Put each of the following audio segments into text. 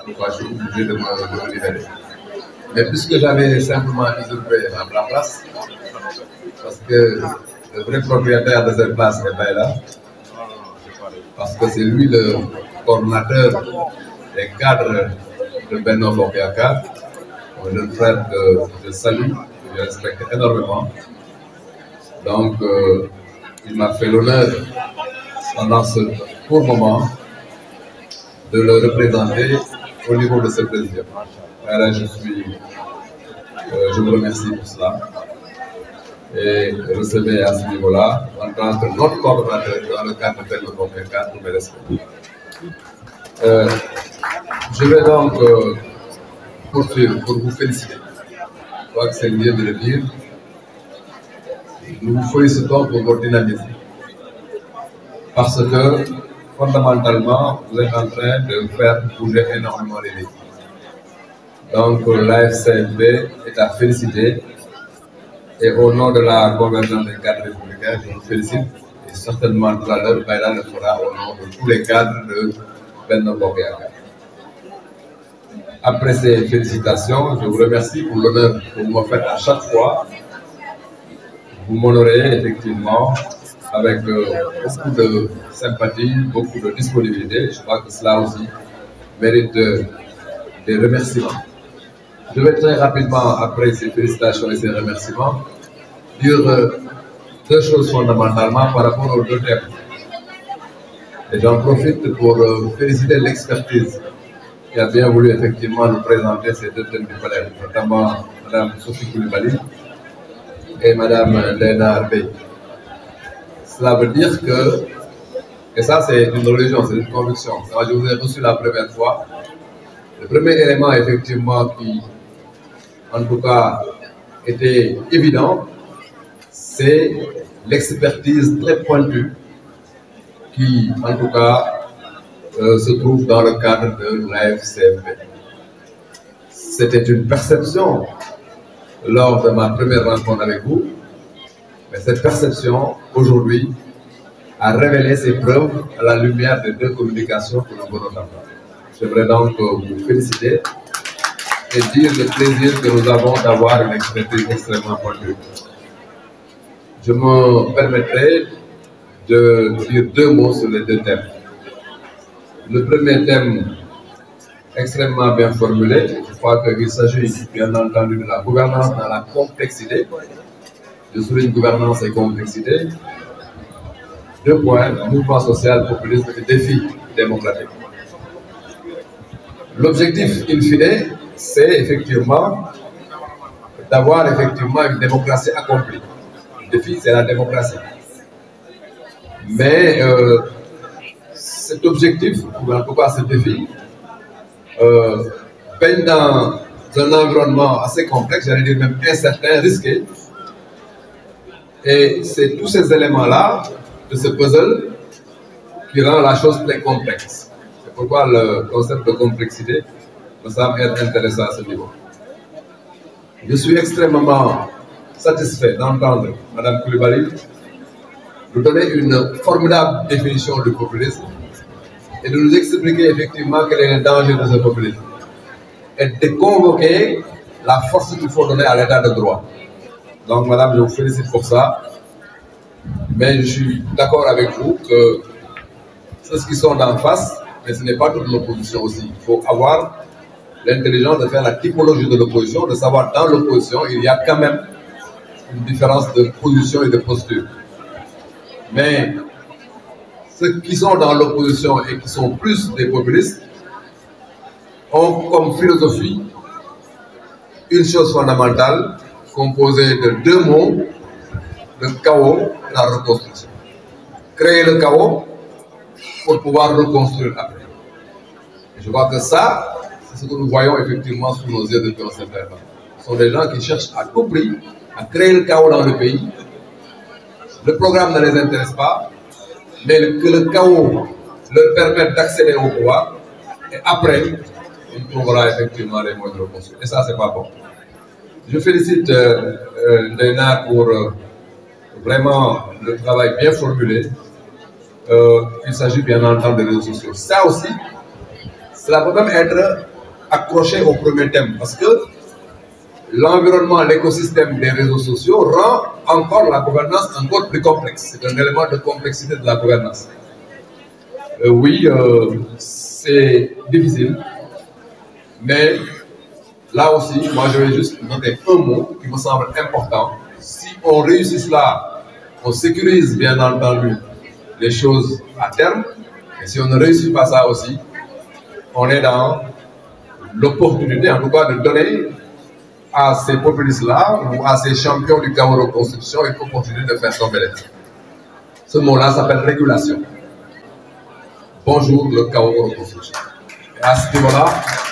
je suis obligé de me libérer. Mais puisque j'avais simplement usurpé la place, parce que le vrai propriétaire de cette place n'est pas là, parce que c'est lui le coordonnateur des cadres de Benno Bokyaka, un jeune frère que je salue, que je respecte énormément. Donc, il m'a fait l'honneur, pendant ce court moment, de le représenter au niveau de ce président. Alors, je vous remercie pour cela. Et recevez à ce niveau-là, en tant que notre coordonnateur dans le cadre de Benno Bokyaka, pour mes respects. Je vais donc poursuivre pour vous féliciter. Je crois que c'est lieu de le dire. Nous vous félicitons pour votre dynamisme. Parce que, fondamentalement, vous êtes en train de faire bouger énormément les lignes. Donc, l'AFCMP est à féliciter. Et au nom de la convergence des cadres républicains, je vous félicite. Et certainement, tout à l'heure, Baïla le fera au nom de tous les cadres de Benno Bokyaka. Après ces félicitations, je vous remercie pour l'honneur que vous me faites à chaque fois. Vous m'honorez effectivement avec beaucoup de sympathie, beaucoup de disponibilité. Je crois que cela aussi mérite des remerciements. Je vais très rapidement, après ces félicitations et ces remerciements, dire deux choses fondamentalement par rapport aux deux thèmes. Et j'en profite pour féliciter l'expertise qui a bien voulu effectivement nous présenter ces deux thèmes du panel, notamment Mme Sophie Koulibaly et Mme Léna Arbey. Cela veut dire que, et ça c'est une religion, c'est une conviction. Moi, je vous ai reçu la première fois. Le premier élément effectivement qui, en tout cas, était évident, c'est l'expertise très pointue qui, en tout cas, se trouve dans le cadre de l'AFCMP. C'était une perception lors de ma première rencontre avec vous, mais cette perception, aujourd'hui, a révélé ses preuves à la lumière des deux communications que nous venons d'avoir. J'aimerais donc vous féliciter et dire le plaisir que nous avons d'avoir une expertise extrêmement pointue. Je me permettrai de dire deux mots sur les deux thèmes. Le premier thème, extrêmement bien formulé, je crois qu'il s'agit bien entendu de la gouvernance dans la complexité. Je souligne gouvernance et complexité. Deux points, mouvement social, populisme et défi démocratique. L'objectif, in fine, c'est effectivement d'avoir effectivement une démocratie accomplie. Le défi, c'est la démocratie. Mais cet objectif, ou en tout cas ce défi, baigne dans un environnement assez complexe, j'allais dire même incertain, risqué. Et c'est tous ces éléments-là de ce puzzle qui rend la chose très complexe. C'est pourquoi le concept de complexité me semble être intéressant à ce niveau. Je suis extrêmement satisfait d'entendre Mme Koulibaly nous donner une formidable définition du populisme et de nous expliquer effectivement quel est le danger de ce populisme et de convoquer la force qu'il faut donner à l'état de droit. Donc, madame, je vous félicite pour ça, mais je suis d'accord avec vous que ceux qui sont d'en face, mais ce n'est pas toute l'opposition aussi. Il faut avoir l'intelligence de faire la typologie de l'opposition, de savoir dans l'opposition, il y a quand même une différence de position et de posture. Mais ceux qui sont dans l'opposition et qui sont plus des populistes ont comme philosophie une chose fondamentale composée de deux mots, le chaos et la reconstruction. Créer le chaos pour pouvoir reconstruire après. Et je crois que ça, c'est ce que nous voyons effectivement sous nos yeux depuis un certain temps. Ce sont des gens qui cherchent à tout prix à créer le chaos dans le pays. Le programme ne les intéresse pas, mais que le chaos leur permette d'accéder au pouvoir, et après, on trouvera effectivement les moyens de reconstruire. Et ça, c'est pas bon. Je félicite Léna pour vraiment le travail bien formulé. Il s'agit bien entendu des réseaux sociaux. Ça aussi, cela peut même être accroché au premier thème parce que l'environnement, l'écosystème des réseaux sociaux rend encore la gouvernance encore plus complexe. C'est un élément de complexité de la gouvernance. Oui, c'est difficile, mais là aussi, moi je vais juste noter un mot qui me semble important. Si on réussit cela, on sécurise bien entendu les choses à terme, et si on ne réussit pas ça aussi, on est dans l'opportunité, en tout cas, de donner à ces populistes-là ou à ces champions du chaos de construction une opportunité de faire tomber les gens. Ce mot-là s'appelle régulation. Bonjour le chaos de construction. Et à ce niveau-là,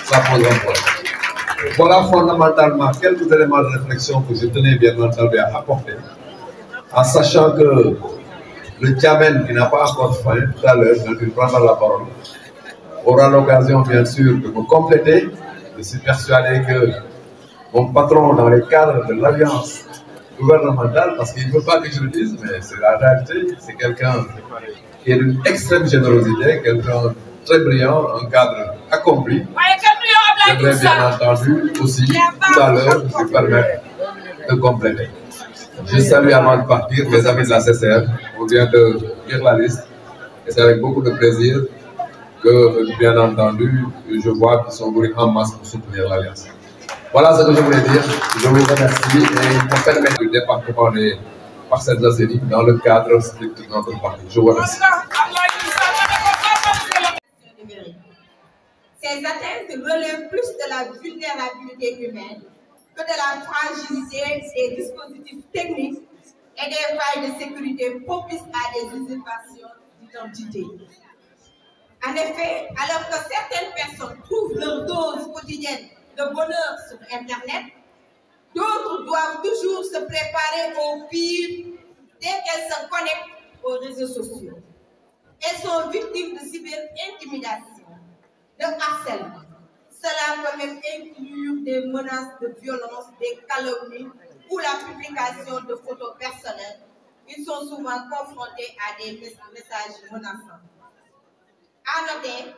ça pose un problème. Voilà fondamentalement quelques éléments de réflexion que je tenais bien entendu à apporter, en sachant que le Diamène qui n'a pas encore faim, tout à l'heure, quand il prendra la parole, aura l'occasion bien sûr de me compléter. Je suis persuadé que mon patron dans les cadres de l'alliance gouvernementale, parce qu'il ne veut pas que je le dise, mais c'est la réalité, c'est quelqu'un qui est d'une extrême générosité, quelqu'un de très brillant, un cadre accompli. J'aimerais bien entendu aussi tout à l'heure me permettre de compléter. Je salue avant de partir mes amis de la CCR, on vient de lire la liste et c'est avec beaucoup de plaisir que, bien entendu, je vois qu'ils sont venus en masse pour soutenir l'Alliance. Voilà ce que je voulais dire. Je vous remercie et pour permettre le département des Parcelles Assainies dans le cadre strict de notre parti. Je vous remercie. Ces atteintes relèvent plus de la vulnérabilité humaine que de la fragilité des dispositifs techniques et des failles de sécurité propices à des usurpations d'identité. En effet, alors que certaines personnes trouvent leur dose quotidienne de bonheur sur Internet, d'autres doivent toujours se préparer au pire dès qu'elles se connectent aux réseaux sociaux. Elles sont victimes de cyber-intimidation, de harcèlement. Cela peut même inclure des menaces de violence, des calomnies ou la publication de photos personnelles. Ils sont souvent confrontés à des messages menaçants. À noter,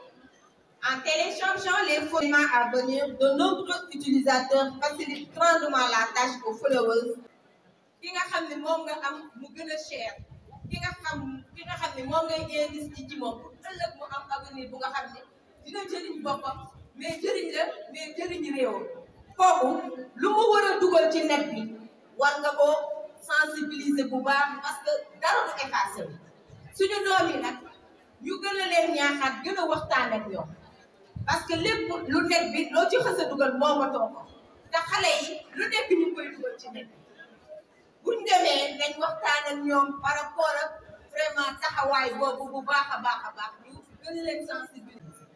en téléchargeant les photos à venir, de nombreux utilisateurs facilitent grandement la tâche aux followers. Ki nga xam ne moom nga am mu gën a cher ki nga xam ne moom ngay investir ci moom pour ëllëg mu am avenir bu nga xam ne dina jëriñ boppam mais jëriñ la mais jëriñ réew kooku lu mu war a dugal ci net bi war nga ko sensibiliser bu baax parce que dara du effacé wu suñu doom yi nag ñu gën a leen ñaaxaat gën a waxtaan ak ñoom parce que lépp lu net bi loo ci xës a dugal moomatoo ko te xale yi lu nekk ñu koy dugal ci net bi buñ demee dañ waxtaan ak ñoom par rapport ak vraiment taxawaay boobu bu baax a baax ñu gën a leen sensibiliser.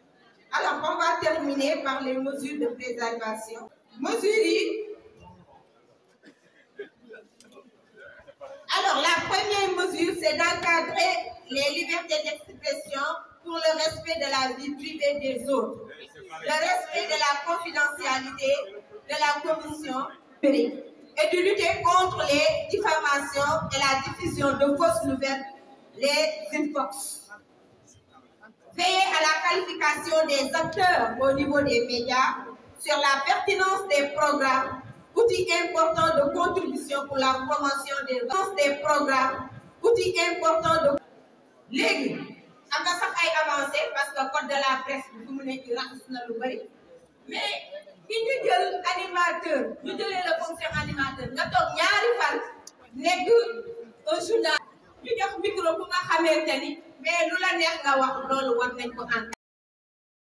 Alors, on va terminer par les mesures de préservation. Alors, la première mesure, c'est d'encadrer les libertés d'expression pour le respect de la vie privée des autres, le respect de la confidentialité de la commission numérique et de lutter contre les diffamations et la diffusion de fausses nouvelles, les infox. Veiller à la qualification des acteurs au niveau des médias sur la pertinence des programmes, outils importants de contribution pour la promotion des programmes, outils importants de... Léegi, am na sax ay avancé parce que code de la presse bi mu nekk raxas na lu bari mais ki ñu jël animateur ñu jëlee la fonction animateur nga toog ñaari fan nekk un journal ñu jox micro bu nga xamante ni mais lu la neex nga wax loolu war nañ ko